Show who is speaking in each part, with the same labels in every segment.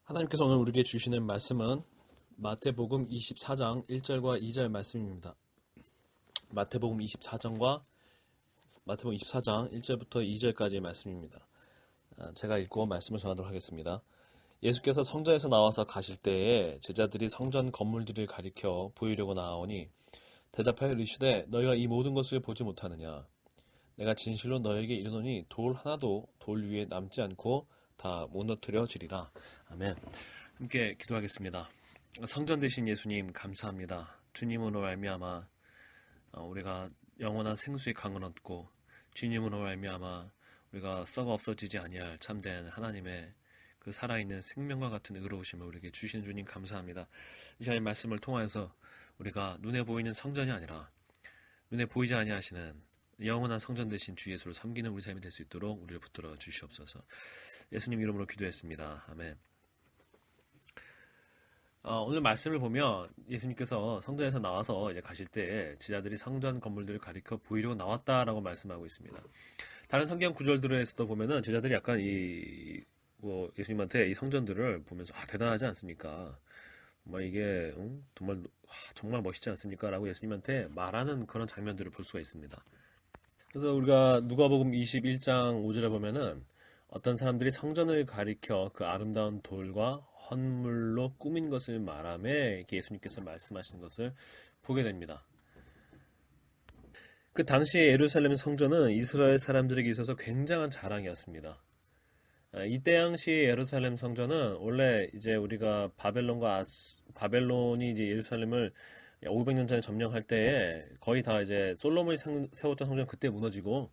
Speaker 1: 하나님께서 오늘 우리에게 주시는 말씀은 마태복음 24장 1절과 2절 말씀입니다. 마태복음 24장 1절부터 2절까지의 말씀입니다. 제가 읽고 말씀을 전하도록 하겠습니다. 예수께서 성전에서 나와서 가실 때에 제자들이 성전 건물들을 가리켜 보이려고 나아오니 대답하여 이르시되 너희가 이 모든 것을 보지 못하느냐. 내가 진실로 너희에게 이르노니 돌 하나도 돌 위에 남지 않고 다 무너뜨려지리라. 아멘. 함께 기도하겠습니다. 성전 되신 예수님 감사합니다. 주님으로 말미암아 우리가 영원한 생수의 강을 얻고 주님으로 말미암아 우리가 썩어 없어지지 아니할 참된 하나님의 그 살아있는 생명과 같은 의로우심을 우리에게 주신 주님 감사합니다. 이 시간의 말씀을 통하여서 우리가 눈에 보이는 성전이 아니라 눈에 보이지 아니하시는 영원한 성전 되신 주 예수를 섬기는 우리 삶이 될 수 있도록 우리를 붙들어 주시옵소서. 예수님 이름으로 기도했습니다. 아멘. 오늘 말씀을 보면 예수님께서 성전에서 나와서 이제 가실 때 제자들이 성전 건물들을 가리켜 보이려고 나왔다라고 말씀하고 있습니다. 다른 성경 구절들에서도 보면은 제자들이 약간 예수님한테 이 성전들을 보면서 대단하지 않습니까? 이게 정말 멋있지 않습니까? 라고 예수님한테 말하는 그런 장면들을 볼 수가 있습니다. 그래서 우리가 누가복음 21장 5절에 보면은 어떤 사람들이 성전을 가리켜 그 아름다운 돌과 헌물로 꾸민 것을 말하며 이렇게 예수님께서 말씀하시는 것을 보게 됩니다. 그 당시에 예루살렘 성전은 이스라엘 사람들에게 있어서 굉장한 자랑이었습니다. 이때 당시 예루살렘 성전은 원래 이제 우리가 바벨론이 이제 예루살렘을 500년 전에 점령할 때에 거의 다 이제 솔로몬이 세웠던 성전 그때 무너지고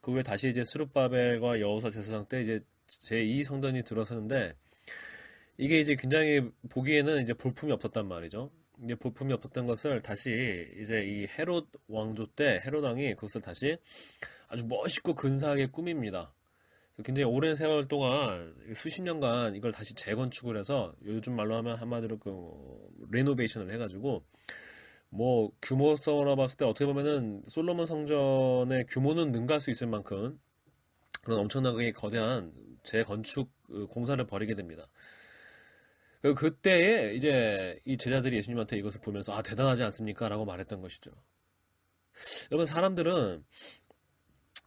Speaker 1: 그 후에 다시 이제 스룹바벨과 여호수아 제사장 때 이제 제2 성전이 들어서는데 이게 이제 굉장히 보기에는 이제 볼품이 없었단 말이죠. 이제 볼품이 없었던 것을 다시 이제 이 헤롯 왕조 때 헤롯 왕이 그것을 다시 아주 멋있고 근사하게 꾸밉니다. 굉장히 오랜 세월 동안 수십 년간 이걸 다시 재건축을 해서 요즘 말로 하면 한마디로 레노베이션을 해가지고 규모성으로 봤을 때 어떻게 보면은 솔로몬 성전의 규모는 능가할 수 있을 만큼 그런 엄청나게 거대한 재건축 공사를 벌이게 됩니다. 그때에 이제 이 제자들이 예수님한테 이것을 보면서 대단하지 않습니까? 라고 말했던 것이죠. 여러분, 사람들은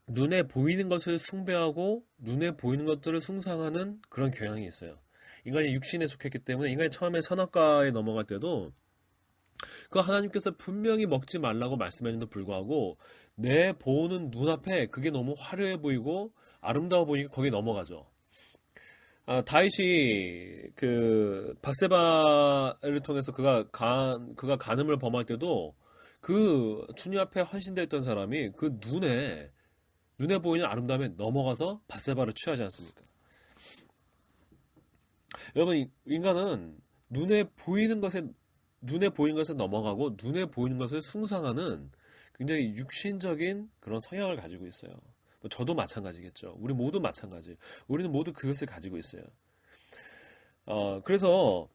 Speaker 1: 눈에 보이는 것을 숭배하고 눈에 보이는 것들을 숭상하는 그런 경향이 있어요. 인간이 육신에 속했기 때문에 인간이 처음에 선악과에 넘어갈 때도 그 하나님께서 분명히 먹지 말라고 말씀했는데도 불구하고 내 보는 눈앞에 그게 너무 화려해 보이고 아름다워 보이니까 거기에 넘어가죠. 다윗이 그 밧세바를 통해서 그가 간음을 범할 때도 그 주님 앞에 헌신되었던 사람이 그 눈에 보이는 아름다움에 넘어가서 밧세바를 취하지 않습니까? 여러분, 인간은 눈에 보이는 것에 넘어가고 눈에 보이는 것을 숭상하는 굉장히 육신적인 그런 성향을 가지고 있어요. 저도 마찬가지겠죠. 우리 모두 마찬가지. 우리는 모두 그것을 가지고 있어요. 그래서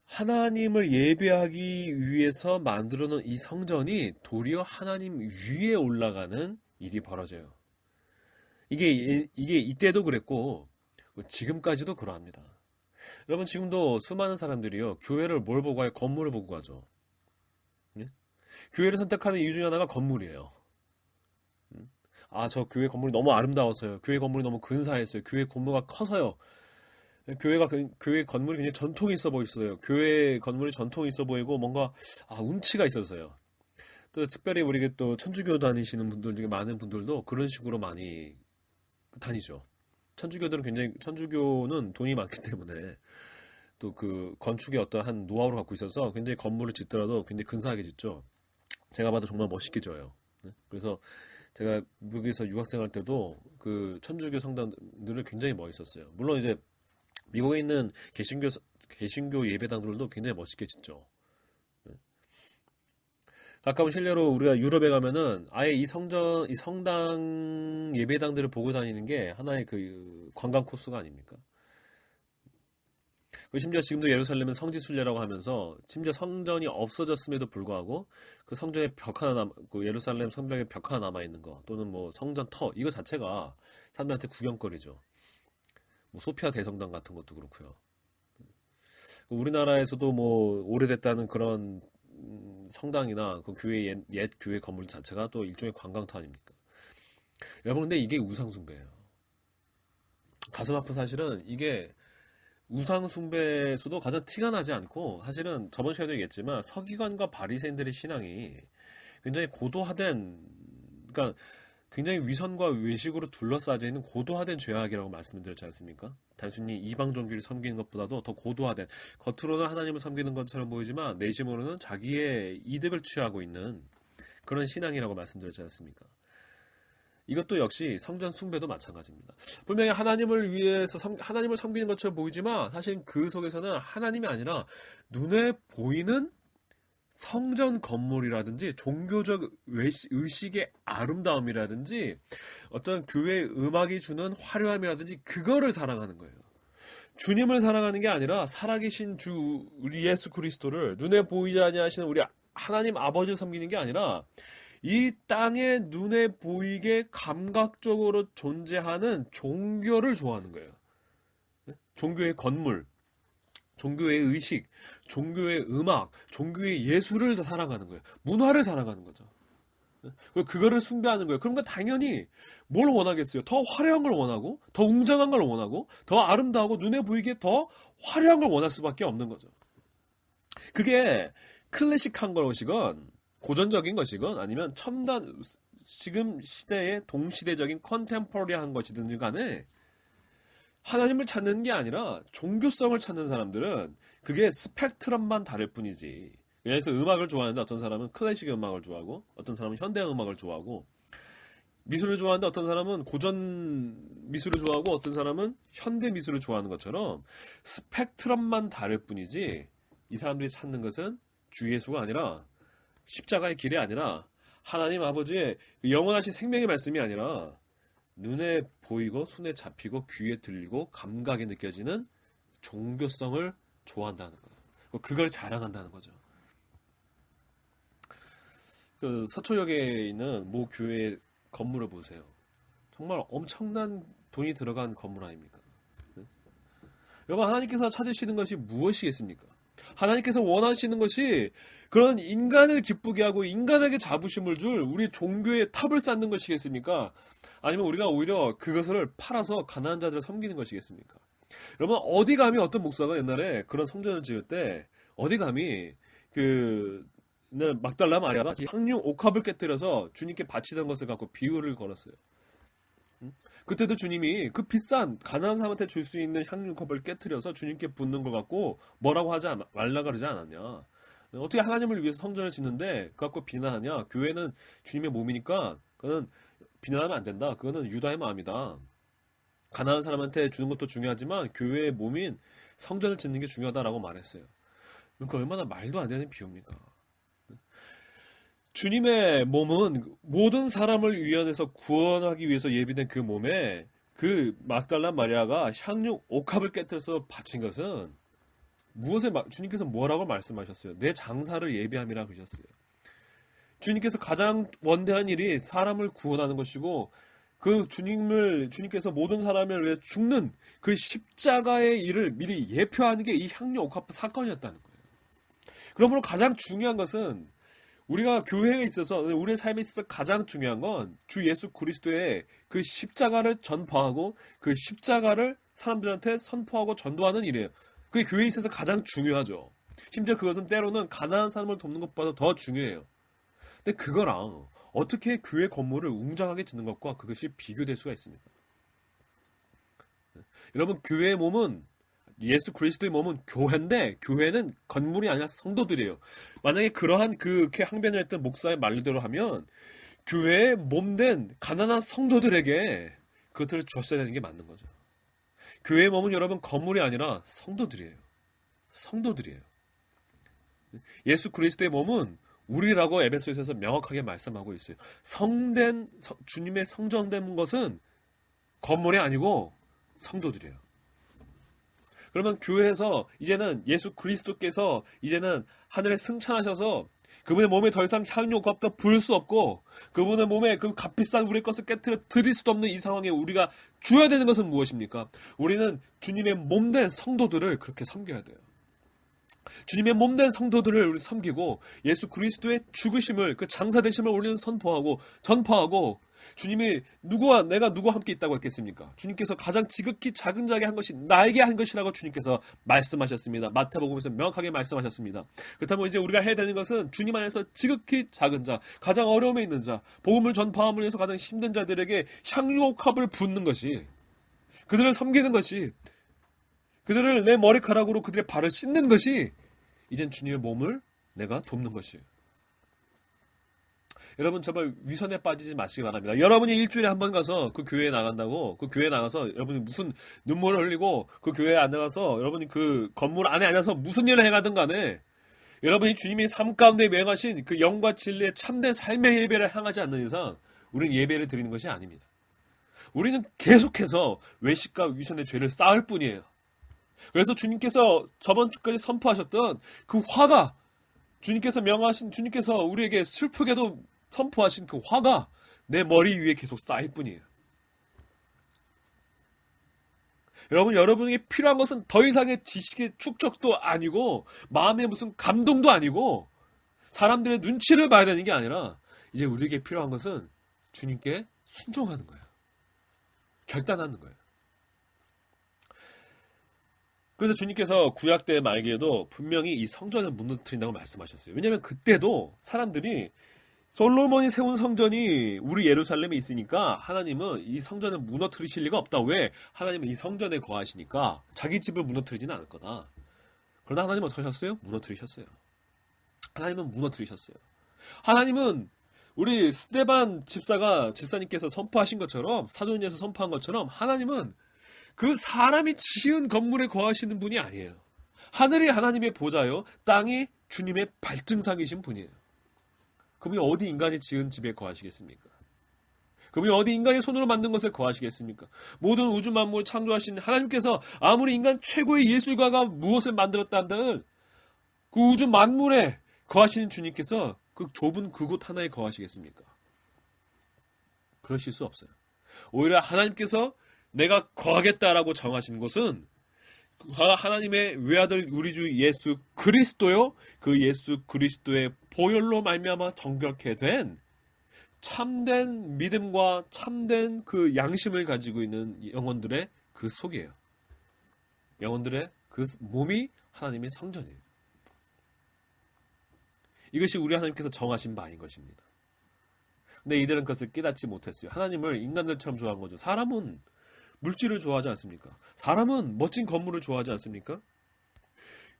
Speaker 1: 하나님을 예배하기 위해서 만들어 놓은 이 성전이 도리어 하나님 위에 올라가는 일이 벌어져요. 이게 이때도 그랬고 지금까지도 그러합니다. 여러분, 지금도 수많은 사람들이요 교회를 뭘 보고 가요? 건물을 보고 가죠. 예? 교회를 선택하는 이유 중에 하나가 건물이에요. 저 교회 건물이 너무 아름다워서요. 교회 건물이 너무 근사했어요. 교회 규모가 커서요. 교회 건물이 굉장히 전통이 있어 보였어요. 교회 건물이 전통이 있어 보이고 뭔가 운치가 있어서요. 또 특별히 우리 또 천주교 다니시는 분들 중에 많은 분들도 그런 식으로 많이 다니죠. 천주교는 돈이 많기 때문에 또 그 건축의 어떠한 노하우를 갖고 있어서 굉장히 건물을 짓더라도 굉장히 근사하게 짓죠. 제가 봐도 정말 멋있게 져요. 그래서 제가 미국에서 유학생할 때도 그 천주교 성당들을 굉장히 멋있었어요. 물론 이제 미국에 있는 개신교 예배당들도 굉장히 멋있게 짓죠. 가까운 실례로 우리가 유럽에 가면은 아예 이 성당 예배당들을 보고 다니는 게 하나의 그 관광 코스가 아닙니까? 심지어 지금도 예루살렘은 성지순례라고 하면서 심지어 성전이 없어졌음에도 불구하고 그 성전에 그 예루살렘 성벽에 벽 하나 남아 있는 거 또는 성전 이거 자체가 사람들한테 구경거리죠. 소피아 대성당 같은 것도 그렇고요. 우리나라에서도 뭐 오래됐다는 그런 성당이나 그 교회 옛 교회 건물 자체가 또 일종의 관광터 아닙니까? 여러분 근데 이게 우상숭배예요. 가슴 아픈 사실은 이게 우상숭배에서도 가장 티가 나지 않고 사실은 저번 시간에도 얘기했지만 서기관과 바리새인들의 신앙이 굉장히 고도화된 그러니까 굉장히 위선과 외식으로 둘러싸여 있는 고도화된 죄악이라고 말씀드렸지 않습니까? 단순히 이방 종교를 섬기는 것보다도 더 고도화된 겉으로는 하나님을 섬기는 것처럼 보이지만 내심으로는 자기의 이득을 취하고 있는 그런 신앙이라고 말씀드렸지 않습니까? 이것도 역시 성전 숭배도 마찬가지입니다. 분명히 하나님을 위해서 하나님을 섬기는 것처럼 보이지만 사실 그 속에서는 하나님이 아니라 눈에 보이는 성전 건물이라든지 종교적 의식의 아름다움이라든지 어떤 교회 음악이 주는 화려함이라든지 그거를 사랑하는 거예요. 주님을 사랑하는 게 아니라 살아계신 주 우리 예수 그리스도를 눈에 보이지 아니하시는 우리 하나님 아버지를 섬기는 게 아니라 이 땅에 눈에 보이게 감각적으로 존재하는 종교를 좋아하는 거예요. 종교의 건물, 종교의 의식, 종교의 음악, 종교의 예술을 더 사랑하는 거예요. 문화를 사랑하는 거죠. 그거를 숭배하는 거예요. 그러니까 당연히 뭘 원하겠어요? 더 화려한 걸 원하고, 더 웅장한 걸 원하고, 더 아름다우고 눈에 보이게 더 화려한 걸 원할 수밖에 없는 거죠. 그게 클래식한 것이건 고전적인 것이건 아니면 첨단 지금 시대의 동시대적인 컨템포러리한 것이든지 간에 하나님을 찾는 게 아니라 종교성을 찾는 사람들은 그게 스펙트럼만 다를 뿐이지. 그래서 음악을 좋아하는데 어떤 사람은 클래식 음악을 좋아하고 어떤 사람은 현대 음악을 좋아하고 미술을 좋아하는데 어떤 사람은 고전 미술을 좋아하고 어떤 사람은 현대 미술을 좋아하는 것처럼 스펙트럼만 다를 뿐이지 이 사람들이 찾는 것은 주 예수가 아니라 십자가의 길이 아니라 하나님 아버지의 영원하신 생명의 말씀이 아니라 눈에 보이고 손에 잡히고 귀에 들리고 감각에 느껴지는 종교성을 좋아한다는 거예요. 그걸 자랑한다는 거죠. 그 서초역에 있는 모 교회 건물을 보세요. 정말 엄청난 돈이 들어간 건물 아닙니까? 네? 여러분 하나님께서 찾으시는 것이 무엇이겠습니까? 하나님께서 원하시는 것이 그런 인간을 기쁘게 하고 인간에게 자부심을 줄 우리 종교의 탑을 쌓는 것이겠습니까? 아니면 우리가 오히려 그것을 팔아서 가난한 자들을 섬기는 것이겠습니까? 여러분 어디 감히 어떤 목사가 옛날에 그런 성전을 지을 때 어디 감히 막달라 마리아가 향유 옥합을 깨뜨려서 주님께 바치던 것을 갖고 비유를 걸었어요. 그때도 주님이 그 비싼 가난한 사람한테 줄 수 있는 향유컵을 깨뜨려서 주님께 붓는 걸 갖고 뭐라고 하지 말라 그러지 않았냐. 어떻게 하나님을 위해서 성전을 짓는데 그거 갖고 비난하냐. 교회는 주님의 몸이니까 그거는 비난하면 안 된다. 그거는 유다의 마음이다. 가난한 사람한테 주는 것도 중요하지만 교회의 몸인 성전을 짓는 게 중요하다라고 말했어요. 그러니까 얼마나 말도 안 되는 비유입니까? 주님의 몸은 모든 사람을 위안해서 구원하기 위해서 예비된 그 몸에 그 막달라 마리아가 향유 옥합을 깨뜨려서 바친 것은 주님께서 뭐라고 말씀하셨어요? 내 장사를 예비함이라 그러셨어요. 주님께서 가장 원대한 일이 사람을 구원하는 것이고 그 주님께서 모든 사람을 위해 죽는 그 십자가의 일을 미리 예표하는 게 이 향유 옥합 사건이었다는 거예요. 그러므로 가장 중요한 것은 우리가 교회에 있어서 우리의 삶에 있어서 가장 중요한 건 주 예수 그리스도의 그 십자가를 전파하고 그 십자가를 사람들한테 선포하고 전도하는 일이에요. 그게 교회에 있어서 가장 중요하죠. 심지어 그것은 때로는 가난한 사람을 돕는 것보다 더 중요해요. 근데 그거랑 어떻게 교회 건물을 웅장하게 짓는 것과 그것이 비교될 수가 있습니까? 여러분 교회의 몸은 예수 그리스도의 몸은 교회인데 교회는 건물이 아니라 성도들이에요. 만약에 그러한 그렇게 항변을 했던 목사의 말대로 하면 교회의 몸된 가난한 성도들에게 그것들을 줬어야 되는 게 맞는 거죠. 교회의 몸은 여러분 건물이 아니라 성도들이에요. 성도들이에요. 예수 그리스도의 몸은 우리라고 에베소서에서 명확하게 말씀하고 있어요. 주님의 성전된 것은 건물이 아니고 성도들이에요. 그러면 교회에서 이제는 예수 그리스도께서 이제는 하늘에 승천하셔서 그분의 몸에 더 이상 향유옥합도 부을 수 없고 그분의 몸에 그 값비싼 우리의 것을 깨트려 드릴 수도 없는 이 상황에 우리가 줘야 되는 것은 무엇입니까? 우리는 주님의 몸된 성도들을 그렇게 섬겨야 돼요. 주님의 몸된 성도들을 우리 섬기고 예수 그리스도의 죽으심을 그 장사되심을 우리는 선포하고 전파하고 주님이 내가 누구와 함께 있다고 했겠습니까? 주님께서 가장 지극히 작은 자에게 한 것이 나에게 한 것이라고 주님께서 말씀하셨습니다. 마태복음에서 명확하게 말씀하셨습니다. 그렇다면 이제 우리가 해야 되는 것은 주님 안에서 지극히 작은 자, 가장 어려움에 있는 자, 복음을 전파함을 위해서 가장 힘든 자들에게 향유옥합을 붓는 것이, 그들을 섬기는 것이, 그들을 내 머리카락으로 그들의 발을 씻는 것이 이젠 주님의 몸을 내가 돕는 것이에요. 여러분 제발 위선에 빠지지 마시기 바랍니다. 여러분이 일주일에 한 번 가서 그 교회에 나간다고, 그 교회에 나가서 여러분이 무슨 눈물을 흘리고 그 교회에 안 나가서 여러분이 그 건물 안에 앉아서 무슨 일을 해가든 간에 여러분이 주님이 삶 가운데 명하신 그 영과 진리의 참된 삶의 예배를 향하지 않는 이상 우리는 예배를 드리는 것이 아닙니다. 우리는 계속해서 외식과 위선의 죄를 쌓을 뿐이에요. 그래서 주님께서 저번 주까지 선포하셨던 그 화가, 주님께서 우리에게 슬프게도 선포하신 그 화가 내 머리 위에 계속 쌓일 뿐이에요. 여러분에게 필요한 것은 더 이상의 지식의 축적도 아니고 마음의 무슨 감동도 아니고 사람들의 눈치를 봐야 되는 게 아니라 이제 우리에게 필요한 것은 주님께 순종하는 거예요. 결단하는 거예요. 그래서 주님께서 구약 때 말기에도 분명히 이 성전을 무너뜨린다고 말씀하셨어요. 왜냐하면 그때도 사람들이 솔로몬이 세운 성전이 우리 예루살렘에 있으니까 하나님은 이 성전을 무너뜨리실 리가 없다. 왜? 하나님은 이 성전에 거하시니까 자기 집을 무너뜨리지는 않을 거다. 그러나 하나님은 어떻게 하셨어요? 무너뜨리셨어요. 하나님은 무너뜨리셨어요. 하나님은 우리 스데반 집사님께서 선포하신 것처럼, 사도행전에서 선포한 것처럼 하나님은 그 사람이 지은 건물에 거하시는 분이 아니에요. 하늘이 하나님의 보좌요, 땅이 주님의 발등상이신 분이에요. 그분이 어디 인간이 지은 집에 거하시겠습니까? 그분이 어디 인간이 손으로 만든 것에 거하시겠습니까? 모든 우주 만물을 창조하신 하나님께서 아무리 인간 최고의 예술가가 무엇을 만들었다 한들 그 우주 만물에 거하시는 주님께서 그 좁은 그곳 하나에 거하시겠습니까? 그러실 수 없어요. 오히려 하나님께서 내가 거하겠다라고 정하신 곳은 하나님의 외아들 우리 주 예수 그리스도요, 그 예수 그리스도의 보혈로 말미암아 정결케 된 참된 믿음과 참된 그 양심을 가지고 있는 영혼들의 그 속이에요. 영혼들의 그 몸이 하나님의 성전이에요. 이것이 우리 하나님께서 정하신 바인 것입니다. 근데 이들은 그것을 깨닫지 못했어요. 하나님을 인간들처럼 좋아한 거죠. 사람은 물질을 좋아하지 않습니까? 사람은 멋진 건물을 좋아하지 않습니까?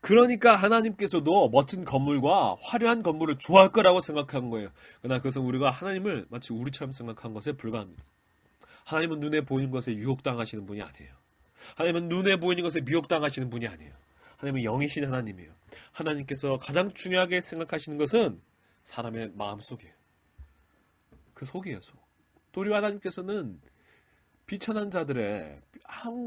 Speaker 1: 그러니까 하나님께서도 멋진 건물과 화려한 건물을 좋아할 거라고 생각한 거예요. 그러나 그것은 우리가 하나님을 마치 우리처럼 생각한 것에 불과합니다. 하나님은 눈에 보이는 것에 유혹당하시는 분이 아니에요. 하나님은 눈에 보이는 것에 미혹당하시는 분이 아니에요. 하나님은 영이신 하나님이에요. 하나님께서 가장 중요하게 생각하시는 것은 사람의 마음속이에요. 그 속이에요, 속. 또 우리 하나님께서는 비천한 자들의,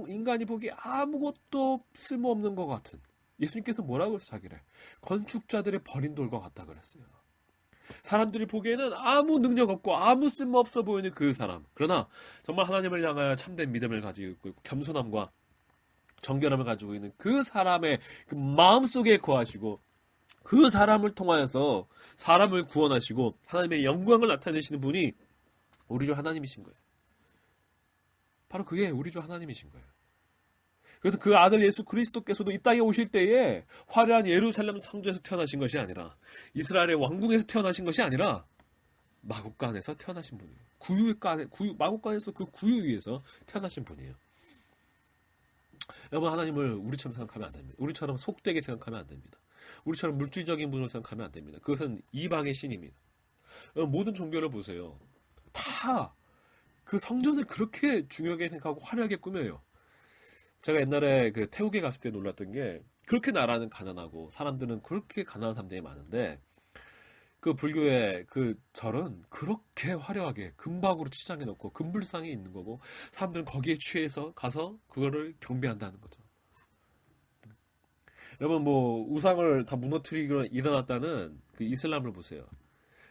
Speaker 1: 인간이 보기에 아무것도 쓸모없는 것 같은, 예수님께서 뭐라고 자기를 건축자들의 버린 돌과 같다 그랬어요. 사람들이 보기에는 아무 능력 없고 아무 쓸모없어 보이는 그 사람, 그러나 정말 하나님을 향하여 참된 믿음을 가지고 있고 겸손함과 정결함을 가지고 있는 그 사람의 그 마음속에 거하시고 그 사람을 통하여서 사람을 구원하시고 하나님의 영광을 나타내시는 분이 우리 주 하나님이신 거예요. 바로 그게 우리 주 하나님이신 거예요. 그래서 그 아들 예수 그리스도께서도 이 땅에 오실 때에 화려한 예루살렘 성전에서 태어나신 것이 아니라 이스라엘의 왕궁에서 태어나신 것이 아니라 마국간에서 태어나신 분이에요. 마국간에서 그 구유 위에서 태어나신 분이에요. 여러분, 하나님을 우리처럼 생각하면 안 됩니다. 우리처럼 속되게 생각하면 안 됩니다. 우리처럼 물질적인 분으로 생각하면 안 됩니다. 그것은 이방의 신입니다. 모든 종교를 보세요. 다 그 성전을 그렇게 중요하게 생각하고 화려하게 꾸며요. 제가 옛날에 그 태국에 갔을 때 놀랐던 게, 그렇게 나라는 가난하고 사람들은 그렇게 가난한 사람들이 많은데 그 불교의 그 절은 그렇게 화려하게 금박으로 치장해 놓고 금불상이 있는 거고 사람들은 거기에 취해서 가서 그거를 경배한다는 거죠. 여러분, 뭐 우상을 다 무너뜨리기로 일어났다는 그 이슬람을 보세요.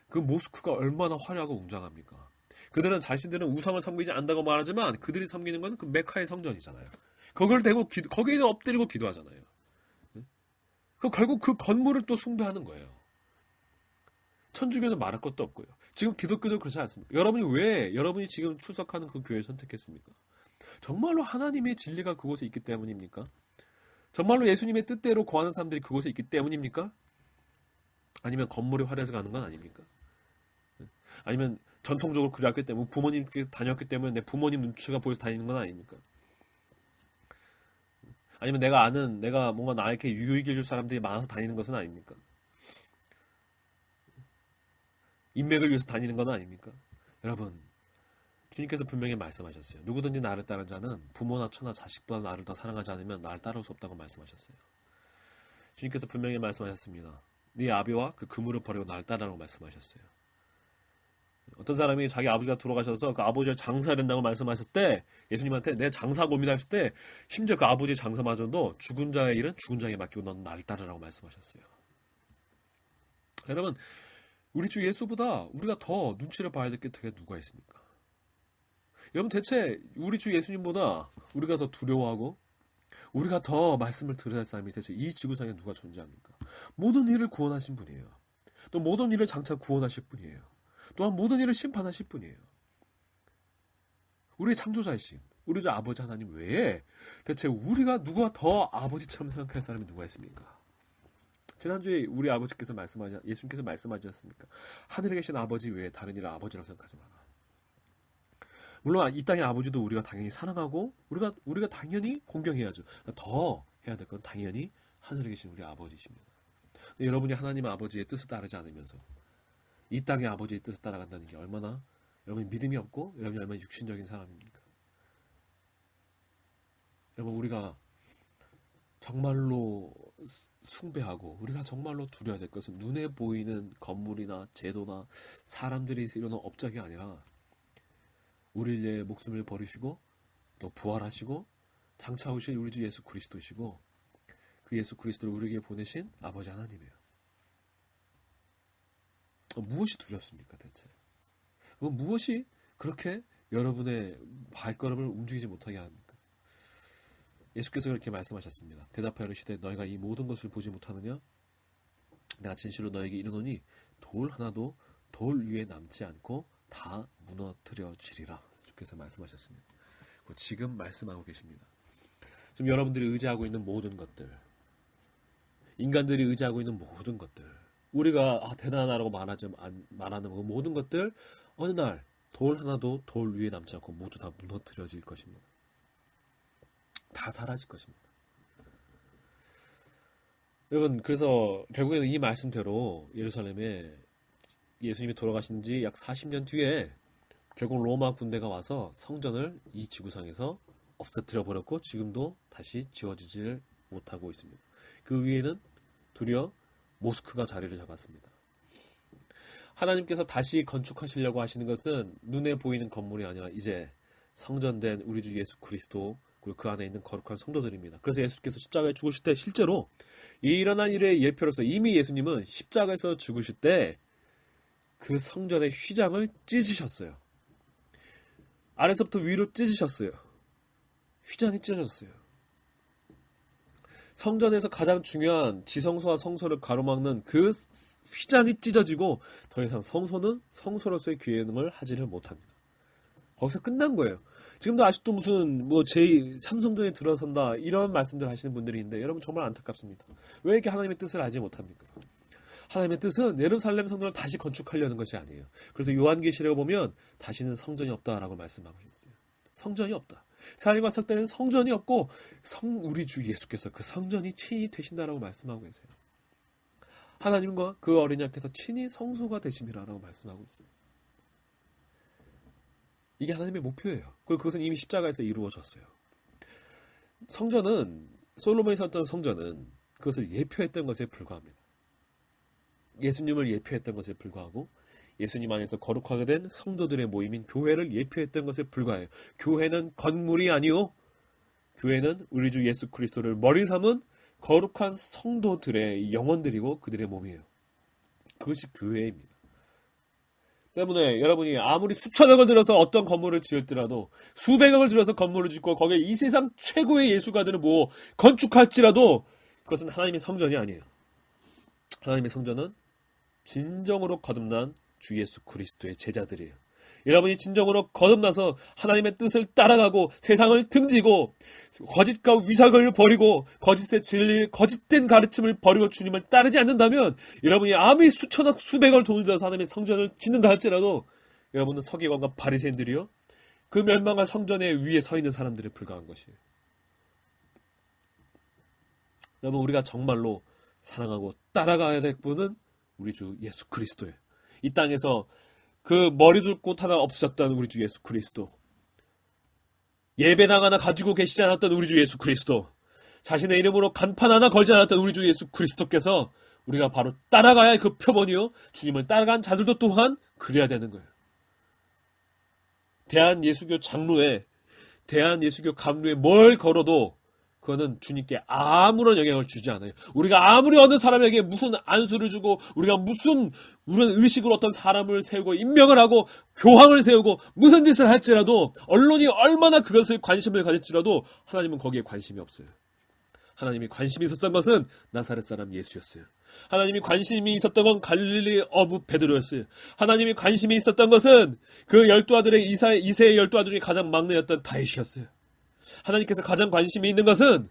Speaker 1: 그 모스크가 얼마나 화려하고 웅장합니까? 그들은 자신들은 우상을 섬기지 않는다고 말하지만 그들이 섬기는 건 그 메카의 성전이잖아요. 거기를 대고 거기에 엎드리고 기도하잖아요. 결국 그 건물을 또 숭배하는 거예요. 천주교는 말할 것도 없고요. 지금 기독교도 그렇지 않습니까? 여러분이 지금 출석하는 그 교회를 선택했습니까? 정말로 하나님의 진리가 그곳에 있기 때문입니까? 정말로 예수님의 뜻대로 거하는 사람들이 그곳에 있기 때문입니까? 아니면 건물이 화려해서 가는 건 아닙니까? 아니면 전통적으로 그래왔기 때문에 부모님께 다녔기 때문에 내 부모님 눈치가 보여서 다니는 건 아닙니까? 아니면 내가 뭔가 나에게 유익을 줄 사람들이 많아서 다니는 것은 아닙니까? 인맥을 위해서 다니는 건 아닙니까? 여러분, 주님께서 분명히 말씀하셨어요. 누구든지 나를 따르는 자는 부모나 처나 자식보다 나를 더 사랑하지 않으면 나를 따를 수 없다고 말씀하셨어요. 주님께서 분명히 말씀하셨습니다. 네 아비와 그 그물을 버리고 나를 따르라고 말씀하셨어요. 어떤 사람이 자기 아버지가 돌아가셔서 그 아버지를 장사해야 된다고 말씀하셨을 때, 예수님한테 내 장사 고민하실 때 심지어 그 아버지의 장사마저도 죽은 자의 일은 죽은 자에게 맡기고 넌 나를 따르라고 말씀하셨어요. 여러분, 우리 주 예수보다 우리가 더 눈치를 봐야 될 게 누가 있습니까? 여러분, 대체 우리 주 예수님보다 우리가 더 두려워하고 우리가 더 말씀을 들어야 할 사람이 대체 이 지구상에 누가 존재합니까? 모든 일을 구원하신 분이에요. 또 모든 일을 장차 구원하실 분이에요. 또한 모든 일을 심판하실 분이에요. 우리의 창조자이신 우리 주 아버지 하나님 외에 대체 우리가 누가 더 아버지처럼 생각할 사람이 누가 있습니까? 지난주에 우리 아버지께서 예수님께서 말씀하셨습니까? 하늘에 계신 아버지 외에 다른 일을 아버지라고 생각하지 마라. 물론 이 땅의 아버지도 우리가 당연히 사랑하고 우리가 당연히 공경해야죠. 더 해야 될 건 당연히 하늘에 계신 우리 아버지십니다. 여러분이 하나님 아버지의 뜻을 따르지 않으면서 이 땅의 아버지의 뜻을 따라간다는 게 얼마나 여러분이 믿음이 없고 여러분이 얼마나 육신적인 사람입니까? 여러분, 우리가 정말로 숭배하고 우리가 정말로 두려워야 될 것은 눈에 보이는 건물이나 제도나 사람들이 이루는 업적이 아니라 우리를 위해 목숨을 버리시고 또 부활하시고 장차 오실 우리 주 예수 그리스도이시고 그 예수 그리스도를 우리에게 보내신 아버지 하나님이에요. 무엇이 두렵습니까 대체? 무엇이 그렇게 여러분의 발걸음을 움직이지 못하게 합니까? 예수께서 그렇게 말씀하셨습니다. 대답하여 이르시되 너희가 이 모든 것을 보지 못하느냐? 내가 진실로 너에게 이르노니 돌 하나도 돌 위에 남지 않고 다 무너뜨려지리라. 주께서 말씀하셨습니다. 지금 말씀하고 계십니다. 지금 여러분들이 의지하고 있는 모든 것들, 인간들이 의지하고 있는 모든 것들, 우리가 대단하다고 말하는 그 모든 것들 어느 날 돌 하나도 돌 위에 남지 않고 모두 다 무너뜨려질 것입니다. 다 사라질 것입니다. 여러분, 그래서 결국에는 이 말씀대로 예루살렘에 예수님이 돌아가신 지 약 40년 뒤에 결국 로마 군대가 와서 성전을 이 지구상에서 없애뜨려 버렸고 지금도 다시 지워지질 못하고 있습니다. 그 위에는 도리어 모스크가 자리를 잡았습니다. 하나님께서 다시 건축하시려고 하시는 것은 눈에 보이는 건물이 아니라 이제 성전된 우리 주 예수 그리스도 그리고 그 안에 있는 거룩한 성도들입니다. 그래서 예수께서 십자가에 죽으실 때 실제로 일어난 일의 예표로서 이미 예수님은 십자가에서 죽으실 때 그 성전의 휘장을 찢으셨어요. 아래서부터 위로 찢으셨어요. 휘장이 찢어졌어요. 성전에서 가장 중요한 지성소와 성소를 가로막는 그 휘장이 찢어지고 더 이상 성소는 성소로서의 기능을 하지를 못합니다. 거기서 끝난 거예요. 지금도 아직도 무슨 제3성전에 들어선다 이런 말씀들 하시는 분들이 있는데 여러분 정말 안타깝습니다. 왜 이렇게 하나님의 뜻을 알지 못합니까? 하나님의 뜻은 예루살렘 성전을 다시 건축하려는 것이 아니에요. 그래서 요한계시록에 보면 다시는 성전이 없다라고 말씀하고 있어요. 성전이 없다. 하나님과 삭되는 성전이 없고 우리 주 예수께서 그 성전이 친히 되신다라고 말씀하고 계세요. 하나님과 그 어린 양께서 친히 성소가 되심이라고 말씀하고 있어요. 이게 하나님의 목표예요. 그것은 이미 십자가에서 이루어졌어요. 성전은 솔로몬이 세웠던 성전은 그것을 예표했던 것에 불과합니다. 예수님을 예표했던 것에 불과하고 예수님 안에서 거룩하게 된 성도들의 모임인 교회를 예표했던 것에 불과해요. 교회는 건물이 아니요. 교회는 우리 주 예수 그리스도를 머리 삼은 거룩한 성도들의 영혼들이고 그들의 몸이에요. 그것이 교회입니다. 때문에 여러분이 아무리 수천억을 들여서 어떤 건물을 지을지라도 수백억을 들여서 건물을 짓고 거기에 이 세상 최고의 예술가들을 건축할지라도 그것은 하나님의 성전이 아니에요. 하나님의 성전은 진정으로 거듭난 주 예수 그리스도의 제자들이에요. 여러분이 진정으로 거듭나서 하나님의 뜻을 따라가고 세상을 등지고 거짓과 위선을 버리고 거짓의 진리, 거짓된 가르침을 버리고 주님을 따르지 않는다면 여러분이 아무리 수천억 수백억 돈을 들여서 하나님의 성전을 짓는다 할지라도 여러분은 서기관과 바리새인들이요 그 멸망한 성전의 위에 서 있는 사람들에 불과한 것이에요. 여러분 우리가 정말로 사랑하고 따라가야 될 분은 우리 주 예수 그리스도예요. 이 땅에서 그 머리둘 곳 하나 없으셨던 우리 주 예수 그리스도, 예배당 하나 가지고 계시지 않았던 우리 주 예수 그리스도, 자신의 이름으로 간판 하나 걸지 않았던 우리 주 예수 그리스도께서 우리가 바로 따라가야 할 그 표본이요 주님을 따라간 자들도 또한 그래야 되는 거예요. 대한예수교 장로에 대한예수교 감로에 뭘 걸어도 그거는 주님께 아무런 영향을 주지 않아요. 우리가 아무리 어느 사람에게 무슨 안수를 주고 우리가 무슨 의식으로 어떤 사람을 세우고 임명을 하고 교황을 세우고 무슨 짓을 할지라도 언론이 얼마나 그것을 관심을 가질지라도 하나님은 거기에 관심이 없어요. 하나님이 관심이 있었던 것은 나사렛 사람 예수였어요. 하나님이 관심이 있었던 건 갈릴리 어부 베드로였어요. 하나님이 관심이 있었던 것은 그 12아들의 이세의 12아들 중에 가장 막내였던 다윗이었어요. 하나님께서 가장 관심이 있는 것은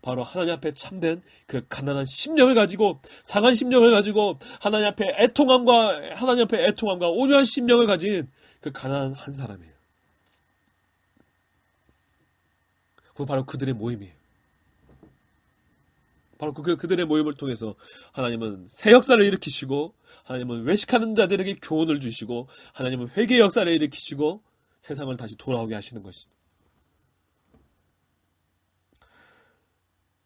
Speaker 1: 바로 하나님 앞에 참된 그 가난한 심령을 가지고 상한 심령을 가지고 하나님 앞에 애통함과 온유한 심령을 가진 그 가난한 한 사람이에요. 그거 바로 그들의 모임이에요. 바로 그들의 모임을 통해서 하나님은 새 역사를 일으키시고 하나님은 외식하는 자들에게 교훈을 주시고 하나님은 회개 역사를 일으키시고 세상을 다시 돌아오게 하시는 것입니다.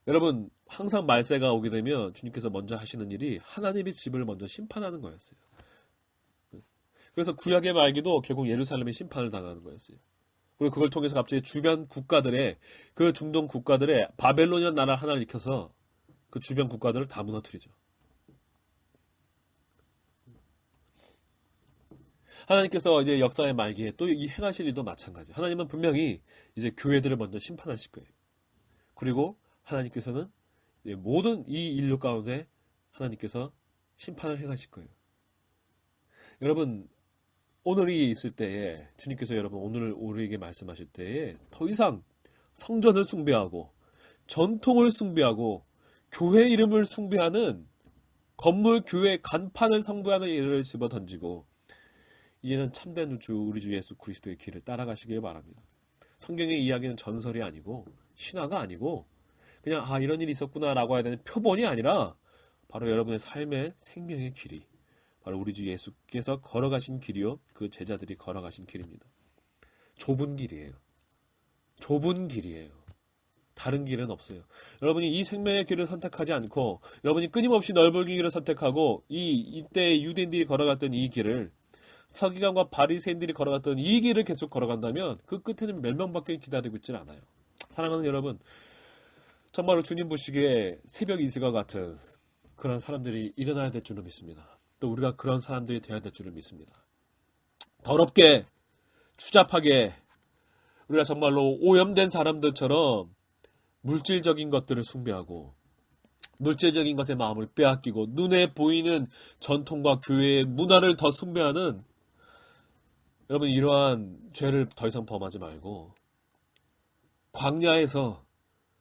Speaker 1: 여러분 항상 말세가 오게 되면 주님께서 먼저 하시는 일이 하나님의 집을 먼저 심판하는 거였어요. 그래서 구약의 말기도 결국 예루살렘의 심판을 당하는 거였어요. 그리고 그걸 통해서 갑자기 주변 국가들의 그 중동 국가들의 바벨로니안 나라 하나를 일으켜서 그 주변 국가들을 다 무너뜨리죠. 하나님께서 이제 역사의 말기에 또 이 행하실 일도 마찬가지예요. 하나님은 분명히 이제 교회들을 먼저 심판하실 거예요. 그리고 하나님께서는 모든 이 인류 가운데 하나님께서 심판을 행하실 거예요. 여러분 오늘이 있을 때에 주님께서 여러분 오늘 우리에게 말씀하실 때에 더 이상 성전을 숭배하고 전통을 숭배하고 교회 이름을 숭배하는 건물 교회 간판을 숭배하는 일을 집어던지고 이제는 참된 우리 주 예수 그리스도의 길을 따라가시길 바랍니다. 성경의 이야기는 전설이 아니고 신화가 아니고 그냥 이런 일이 있었구나라고 해야 되는 표본이 아니라 바로 여러분의 삶의 생명의 길이 바로 우리 주 예수께서 걸어가신 길이요 그 제자들이 걸어가신 길입니다. 좁은 길이에요. 좁은 길이에요. 다른 길은 없어요. 여러분이 이 생명의 길을 선택하지 않고 여러분이 끊임없이 넓은 길을 선택하고 이때 유대인들이 걸어갔던 이 길을 서기관과 바리새인들이 걸어갔던 이 길을 계속 걸어간다면 그 끝에는 멸망밖에 기다리고 있지 않아요. 사랑하는 여러분 정말로 주님 보시기에 새벽 이슬과 같은 그런 사람들이 일어나야 될 줄을 믿습니다. 또 우리가 그런 사람들이 되어야 될 줄을 믿습니다. 더럽게 추잡하게 우리가 정말로 오염된 사람들처럼 물질적인 것들을 숭배하고 물질적인 것에 마음을 빼앗기고 눈에 보이는 전통과 교회의 문화를 더 숭배하는 여러분 이러한 죄를 더 이상 범하지 말고 광야에서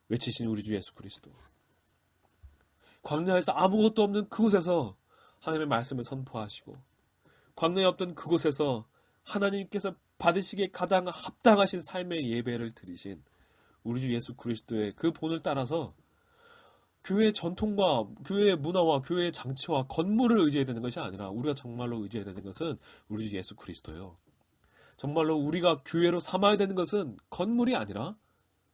Speaker 1: 외치신 우리 주 예수 그리스도 광야에서 아무것도 없는 그곳에서 하나님의 말씀을 선포하시고 광야에 없던 그곳에서 하나님께서 받으시기에 가장 합당하신 삶의 예배를 드리신 우리 주 예수 그리스도의 그 본을 따라서 교회의 전통과 교회의 문화와 교회의 장치와 건물을 의지해야 되는 것이 아니라 우리가 정말로 의지해야 되는 것은 우리 주 예수 그리스도예요. 정말로 우리가 교회로 삼아야 되는 것은 건물이 아니라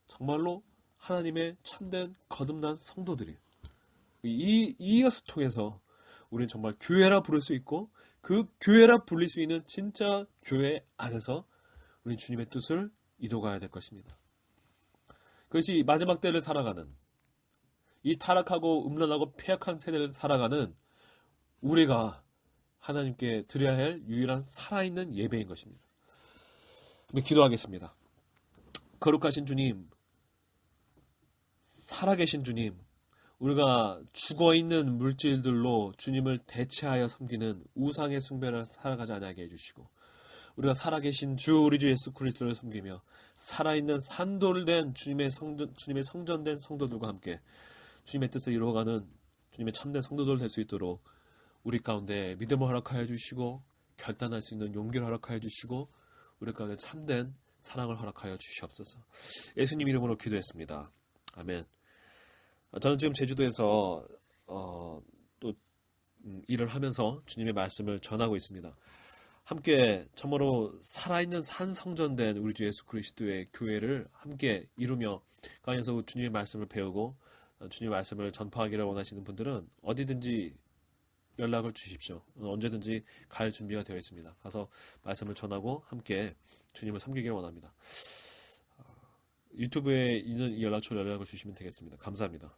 Speaker 1: 정말로 하나님의 참된 거듭난 성도들이에요. 이것을 통해서 우리는 정말 교회라 부를 수 있고 그 교회라 불릴 수 있는 진짜 교회 안에서 우리는 주님의 뜻을 이뤄가야 될 것입니다. 그것이 마지막 때를 살아가는 이 타락하고 음란하고 폐역한 세대를 살아가는 우리가 하나님께 드려야 할 유일한 살아있는 예배인 것입니다. 기도하겠습니다. 거룩하신 주님, 살아계신 주님, 우리가 죽어있는 물질들로 주님을 대체하여 섬기는 우상의 숭배를 살아가지 않게 해주시고, 우리가 살아계신 우리 주 예수 그리스도를 섬기며 살아있는 산돌된 주님의 성전된 성도들과 함께 주님의 뜻을 이루어가는 주님의 참된 성도들 될 수 있도록 우리 가운데 믿음을 허락하여 주시고, 결단할 수 있는 용기를 허락하여 주시고, 우리 가운데 참된 사랑을 허락하여 주시옵소서. 예수님 이름으로 기도했습니다. 아멘. 저는 지금 제주도에서 또 일을 하면서 주님의 말씀을 전하고 있습니다. 함께 참으로 살아있는 산 성전된 우리 주 예수 그리스도의 교회를 함께 이루며 그 안에서 주님의 말씀을 배우고 주님의 말씀을 전파하기를 원하시는 분들은 어디든지 연락을 주십시오. 언제든지 갈 준비가 되어 있습니다. 가서 말씀을 전하고 함께 주님을 섬기기를 원합니다. 유튜브에 있는 이 연락처로 연락을 주시면 되겠습니다. 감사합니다.